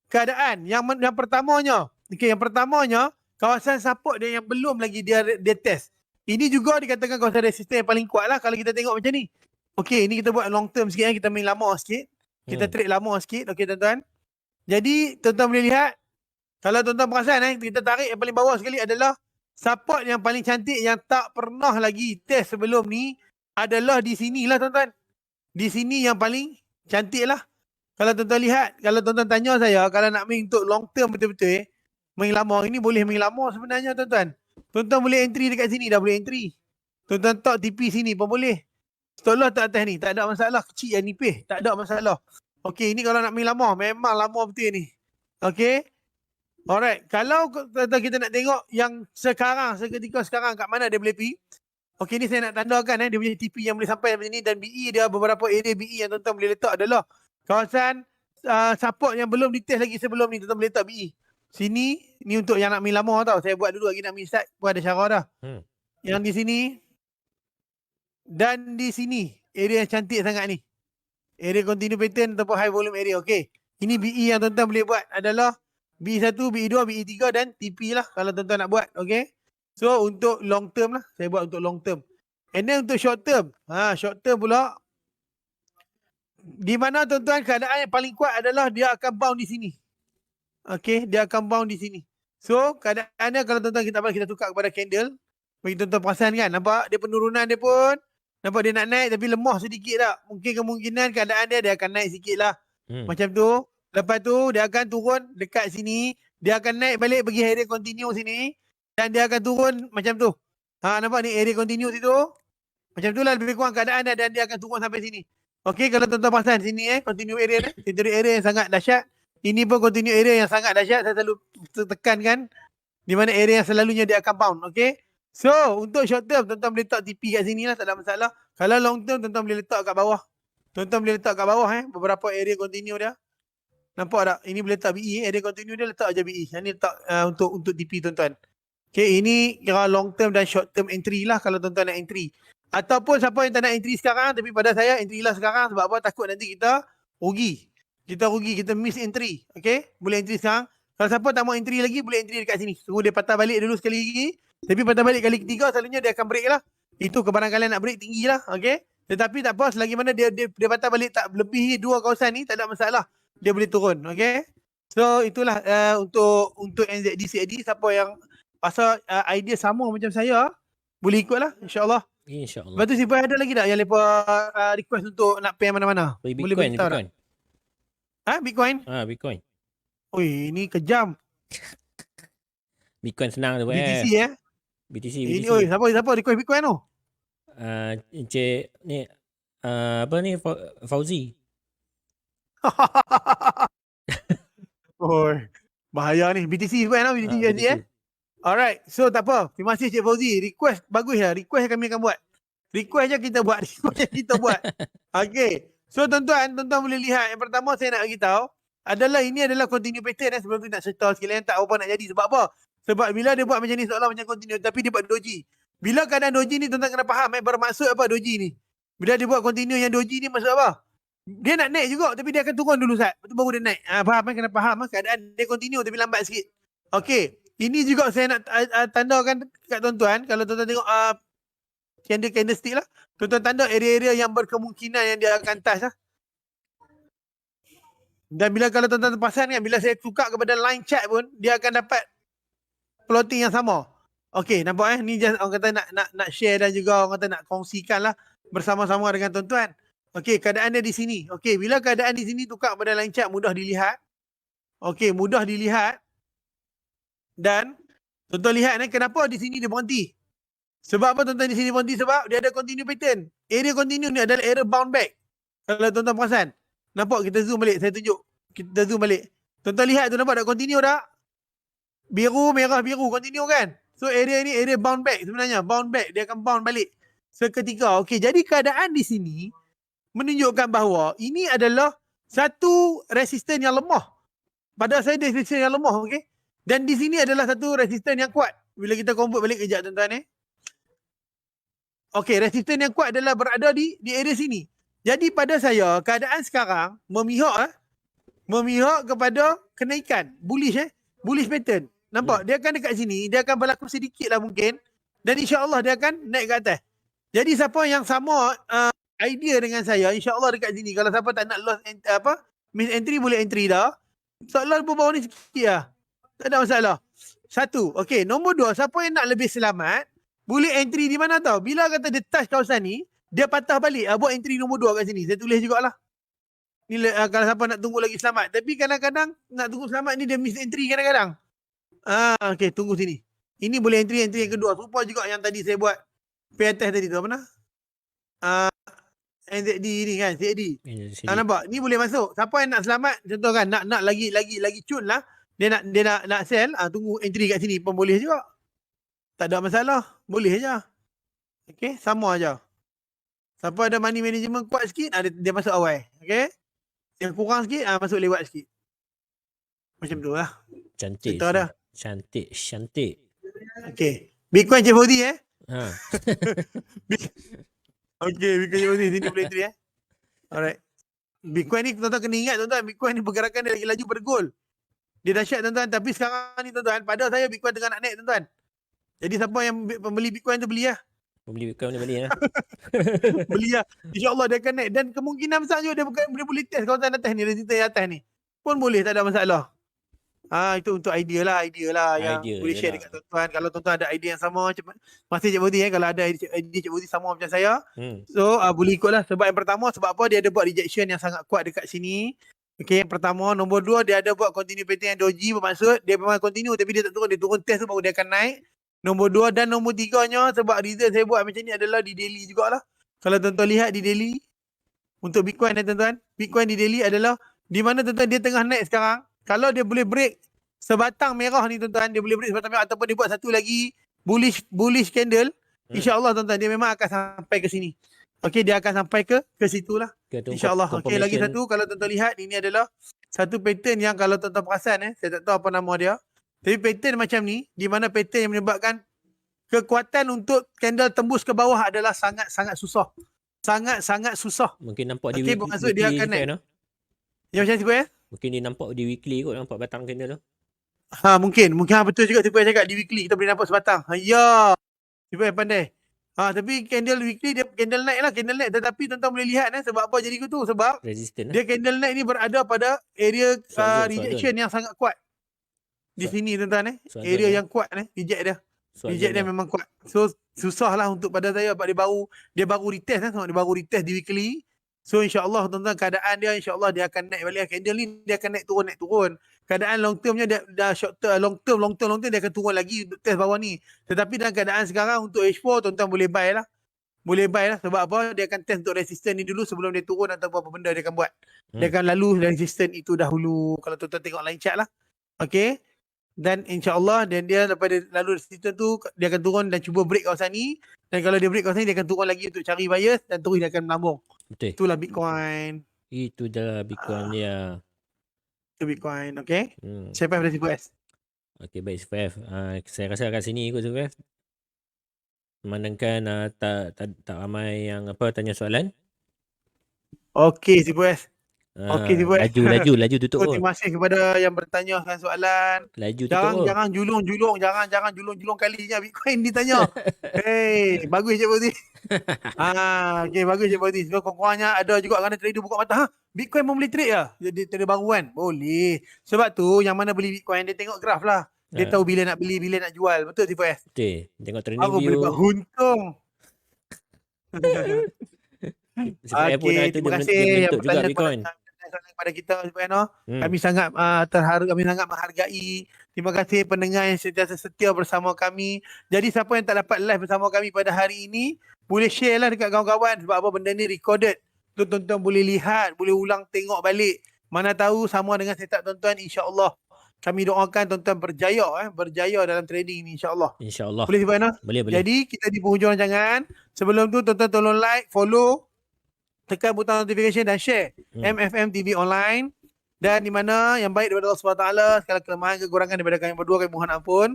keadaan. Yang pertamanya, kawasan support dia yang belum lagi dia test. Ini juga dikatakan kawasan resisten yang paling kuat lah kalau kita tengok macam ni. Okey, ini kita buat long term sikit kita main lama sikit. Kita trade lama sikit, okey tuan-tuan. Jadi, tuan-tuan boleh lihat, kalau tuan-tuan perasan kita tarik yang paling bawah sekali adalah support yang paling cantik yang tak pernah lagi test sebelum ni adalah di sinilah tuan-tuan. Di sini yang paling cantik lah. Kalau tuan-tuan lihat, kalau tuan-tuan tanya saya, kalau nak main untuk long term betul-betul, main lama ini boleh main lama sebenarnya tuan-tuan. Tuan-tuan boleh entry dekat sini, dah boleh entry. Tuan-tuan top TP sini pun boleh. Stop loss tak atas ni, tak ada masalah. Kecil yang nipis, tak ada masalah. Okey, ini kalau nak main lama, memang lama betul ni. Okey. Alright, kalau tuan-tuan kita nak tengok yang seketika sekarang kat mana dia boleh pergi. Okey, ni saya nak tandakan dia punya TP yang boleh sampai macam ni dan BE dia beberapa area BE yang tuan-tuan boleh letak adalah kawasan support yang belum ditest lagi sebelum ni, tuan-tuan boleh letak BE. Sini, ni untuk yang nak main lama tau. Saya buat dulu lagi nak main start, pun ada cara dah. Yang di sini, dan di sini, area yang cantik sangat ni. Area continue pattern ataupun high volume area, okey. Ini BE yang tuan-tuan boleh buat adalah BE1, BE2, BE3 dan TP lah kalau tuan-tuan nak buat, okey. So, untuk long term lah. Saya buat untuk long term. And then untuk short term. Short term pula, di mana tuan-tuan keadaan yang paling kuat adalah dia akan bound di sini. Okey, dia akan bound di sini. So, keadaannya kalau tuan-tuan kita tukar kepada candle, bagi tuan-tuan perasan kan, nampak dia penurunan dia pun, nampak dia nak naik tapi lemah sedikit tak. Mungkin kemungkinan keadaan dia akan naik sikit lah. Macam tu. Lepas tu, dia akan turun dekat sini. Dia akan naik balik pergi area continue sini. Dan dia akan turun macam tu. Nampak ni area continue situ. Macam tu lah lebih kurang keadaan dia dan dia akan turun sampai sini. Okey, kalau tuan-tuan perasan sini continue area ni. Continue area yang sangat dahsyat. Ini pun continue area yang sangat dahsyat. Saya selalu tekankan. Di mana area yang selalunya dia akan bound. Okey. So, untuk short term, tuan-tuan boleh letak TP kat sini lah. Tak ada masalah. Kalau long term, tuan-tuan boleh letak kat bawah. Tuan-tuan boleh letak kat bawah beberapa area continue dia. Nampak tak? Ini boleh letak BE. Area continue dia letak aja BE. Yang ni letak untuk TP tuan-tuan. Okay, ini kira long term dan short term entry lah kalau tuan-tuan nak entry. Ataupun siapa yang tak nak entry sekarang, tapi pada saya entry lah sekarang sebab apa? Takut nanti kita rugi. Kita miss entry. Okay, boleh entry sekarang. Kalau siapa tak mau entry lagi, boleh entry dekat sini. Suruh dia patah balik dulu sekali lagi. Tapi patah balik kali ketiga, selalunya dia akan break lah. Itu kebarangkalian nak break tinggi lah. Okay. Tetapi tak apa, selagi mana dia patah balik tak lebih 2 kawasan ni, tak ada masalah. Dia boleh turun. Okay. So, itulah untuk NZD CAD. Siapa yang pasal idea sama macam saya, boleh ikut lah. InsyaAllah. InsyaAllah. Lepas tu Sipai ada lagi tak yang lepas request untuk nak pay mana-mana? Boleh Bitcoin. Bitcoin? Bitcoin. Bitcoin? Bitcoin. Oi, ini kejam. Bitcoin senang tu BTC BTC. Ini oi, siapa request Bitcoin tu? Encik ni apa ni Fauzi. Oi, bahaya ni. BTC Bitcoin lah, BTC USD BTC. Alright, so tak apa. Terima kasih Cik Fauzi. Request bagus ya. Request kami akan buat. Request je kita buat. Request je kita buat. Okay. So tuan-tuan boleh lihat. Yang pertama saya nak bagi tahu adalah ini adalah continue pattern sebelum tu nak cerita sikit yang tak apa nak jadi. Sebab apa? Sebab bila dia buat macam ni seolah macam continue tapi dia buat doji. Bila keadaan doji ni tuan-tuan kena faham bermaksud apa doji ni. Bila dia buat continue yang doji ni maksud apa? Dia nak naik juga tapi dia akan turun dulu Sat. Lepas tu baru dia naik. Faham kan? Kena faham keadaan dia continue tapi lambat sikit. Okay. Ini juga saya nak tandakan kat tuan-tuan. Kalau tuan-tuan tengok candlestick lah. Tuan-tuan tanda area-area yang berkemungkinan yang dia akan touch lah. Dan bila kalau tuan-tuan terperasan kan, bila saya tukar kepada line chart pun, dia akan dapat plotting yang sama. Okay, nampak ni just orang kata nak share dan juga orang kata nak kongsikan lah bersama-sama dengan tuan-tuan. Okay, keadaan dia di sini. Okay, bila keadaan di sini tukar kepada line chart, mudah dilihat. Okay, mudah dilihat. Dan tuan-tuan lihat kenapa di sini dia berhenti. Sebab apa tuan-tuan di sini berhenti? Sebab dia ada continue pattern. Area continue ni adalah area bound back. Kalau tuan-tuan perasan. Nampak? Kita zoom balik. Saya tunjuk. Kita zoom balik. Tuan-tuan lihat tu nampak tak continue tak? Biru, merah, biru. Continue kan? So area ni area bound back sebenarnya. Bound back. Dia akan bound balik seketika. Okey, jadi keadaan di sini menunjukkan bahawa ini adalah satu resisten yang lemah. Pada saya dia resisten yang lemah. Okey. Dan di sini adalah satu resisten yang kuat. Bila kita convert balik kejap tuan-tuan Okey, resisten yang kuat adalah berada di area sini. Jadi pada saya, keadaan sekarang memihak kepada kenaikan. Bullish bullish pattern. Nampak? Dia akan dekat sini, dia akan berlaku sedikit lah mungkin. Dan insya-Allah dia akan naik ke atas. Jadi siapa yang sama idea dengan saya, insya-Allah dekat sini. Kalau siapa tak nak loss miss entry boleh entry dah. Soalan bawah ni sikit lah. Tak ada masalah. Satu. Okey. Nombor dua. Siapa yang nak lebih selamat, boleh entry di mana tau? Bila kata dia touch kawasan ni, dia patah balik. Buat entry nombor dua kat sini. Saya tulis jugalah. Ni kalau siapa nak tunggu lagi selamat. Tapi kadang-kadang nak tunggu selamat ni dia miss entry kadang-kadang. Okey. Tunggu sini. Ini boleh entry yang kedua. Rupa juga yang tadi saya buat. Pay test tadi tu. Apa nak? NZD ni kan. CAD. Nampak? Ni boleh masuk. Siapa yang nak selamat, contoh kan. Nak lagi cun lah. Dia nak sell, tunggu entry kat sini pun boleh juga. Tak ada masalah. Boleh je. Okay, sama aja. Siapa ada money management kuat sikit, dia masuk awal. Okay. Yang kurang sikit, masuk lewat sikit. Macam tu lah. Cantik. Cantik. Okay. Bitcoin Cik Fauzi Okay, Bitcoin Cik Fauzi. Sini boleh entry Alright. Bitcoin ni tuan-tuan kena ingat tuan-tuan. Bitcoin ni pergerakan dia lagi laju pada gold. Dia dahsyat tuan-tuan. Tapi sekarang ni tuan-tuan, pada saya Bitcoin tengah nak naik tuan-tuan. Jadi siapa yang pembeli Bitcoin tu beli lah. Pembeli Bitcoin ni beli lah. Beli lah. InsyaAllah dia akan naik. Dan kemungkinan besar juga dia boleh test kawasan atas ni. Resistance atas ni. Pun boleh, tak ada masalah. Itu untuk idea lah yang boleh share dekat tuan-tuan. Kalau tuan-tuan ada idea yang sama, masih Cik Fauzi kalau ada idea Cik Fauzi sama macam saya. So boleh ikutlah. Sebab yang pertama, sebab apa? Dia ada buat rejection yang sangat kuat dekat sini. Okay, yang pertama. Nombor dua, dia ada buat continue pattern yang doji, bermaksud dia memang continue tapi dia tak turun. Dia turun test tu baru dia akan naik. Nombor dua dan nombor tiganya, sebab reason saya buat macam ni adalah di daily jugalah. Kalau tuan-tuan lihat di daily, untuk Bitcoin tuan-tuan, Bitcoin di daily adalah di mana tuan-tuan dia tengah naik sekarang. Kalau dia boleh break sebatang merah ni tuan-tuan, dia boleh break sebatang merah ataupun dia buat satu lagi bullish candle, insya-Allah tuan-tuan dia memang akan sampai ke sini. Okey, dia akan sampai ke situlah. InsyaAllah. Okey, lagi satu kalau tuan-tuan lihat, ini adalah satu pattern yang kalau tuan-tuan perasan saya tak tahu apa nama dia. Tapi pattern macam ni, di mana pattern yang menyebabkan kekuatan untuk candle tembus ke bawah adalah sangat-sangat susah. Sangat-sangat susah. Mungkin nampak di weekly. Maksud dia akan naik. Ya macam siapa Mungkin dia nampak di weekly kot, nampak batang candle tu. Mungkin betul juga siapa cakap di weekly kita boleh nampak sebatang. Ya. Siapa pandai. Tapi candle weekly dia candle naik tetapi tuan-tuan boleh lihat sebab apa jadi gitu sebab resistant dia candle naik ni berada pada area rejection yang sangat kuat. Di sini tuan-tuan area yang kuat reject dia. Reject dia memang kuat. So susahlah untuk pada saya sebab dia baru retest sebab dia baru retest di weekly. So insyaAllah tuan-tuan keadaan dia insyaAllah dia akan naik balik. Candle ni dia akan naik turun. Keadaan long termnya dia dah short term, long term dia akan turun lagi test bawah ni. Tetapi dalam keadaan sekarang untuk H4 tuan-tuan boleh buy lah. Sebab apa? Dia akan test untuk resistance ni dulu sebelum dia turun atau apa benda dia akan buat. Dia akan lalu resistance itu dahulu. Kalau tuan-tuan tengok line chart lah. Okay. Dan insyaAllah dan dia lepas dia lalu resistance tu dia akan turun dan cuba break kawasan ni. Dan kalau dia break kawasan ni dia akan turun lagi untuk cari buyers dan terus dia akan melambung. Betul. Itulah Bitcoin. Itu dah Bitcoin dia. Itu Bitcoin, okay? Siapa dari CPS? Okay, baik CPF. Saya rasa kat sini ikut CPF. Memandangkan tak ramai yang tanya soalan. Okay, CPS. Okay, CPS. Laju tutup. Terima kasih kepada yang bertanya soalan. Laju tutup. Jangan julung kalinya Bitcoin ditanya. Hey, bagus Cik Bauti. Okay, bagus Cik Bauti. So, kurang-kurangnya ada juga kerana trader buka mata. Bitcoin pun boleh trade lah? Jadi trader baru kan? Boleh. Sebab tu yang mana beli Bitcoin dia tengok graf lah. Dia tahu bila nak beli, bila nak jual. Betul CPS? Betul. Tengok trending view. Aku boleh buat untung. Okay, terima kasih yang bertanya kepada kita kami sangat terharu, kami sangat menghargai. Terima kasih pendengar yang sentiasa setia bersama kami. Jadi siapa yang tak dapat live bersama kami pada hari ini, boleh share lah dekat kawan-kawan. Sebab apa, benda ni recorded. Tuan-tuan boleh lihat, boleh ulang tengok balik. Mana tahu sama dengan setup tuan-tuan, insya-Allah. Kami doakan tuan-tuan berjaya dalam trading ni, insya-Allah. InsyaAllah. Boleh Sipan? Boleh. Jadi kita di penghujung rancangan. Sebelum tu tuan-tuan tolong like, follow, tekan butang notification dan share MFM TV online. Dan di mana yang baik daripada Allah SWT, segala kelemahan kekurangan daripada kami berdua, kami mohon ampun.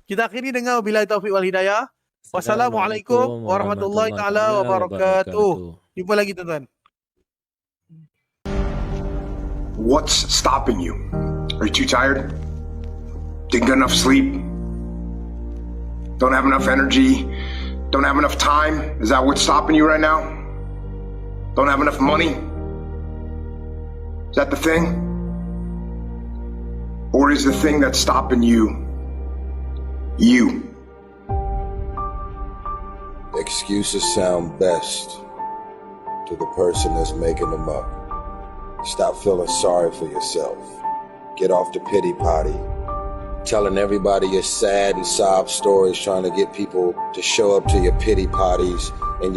Kita akhiri dengan wabillahi taufiq wal hidayah. Wassalamualaikum warahmatullahi taala wabarakatuh. Jumpa lagi tuan-tuan. What's stopping you? Are you too tired? Didn't get enough sleep? Don't have enough energy? Don't have enough time? Is that what's stopping you right now? Don't have enough money? Is that the thing? Or is the thing that's stopping you, you? Excuses sound best to the person that's making them up. Stop feeling sorry for yourself. Get off the pity potty. Telling everybody your sad and sob stories, trying to get people to show up to your pity potties and your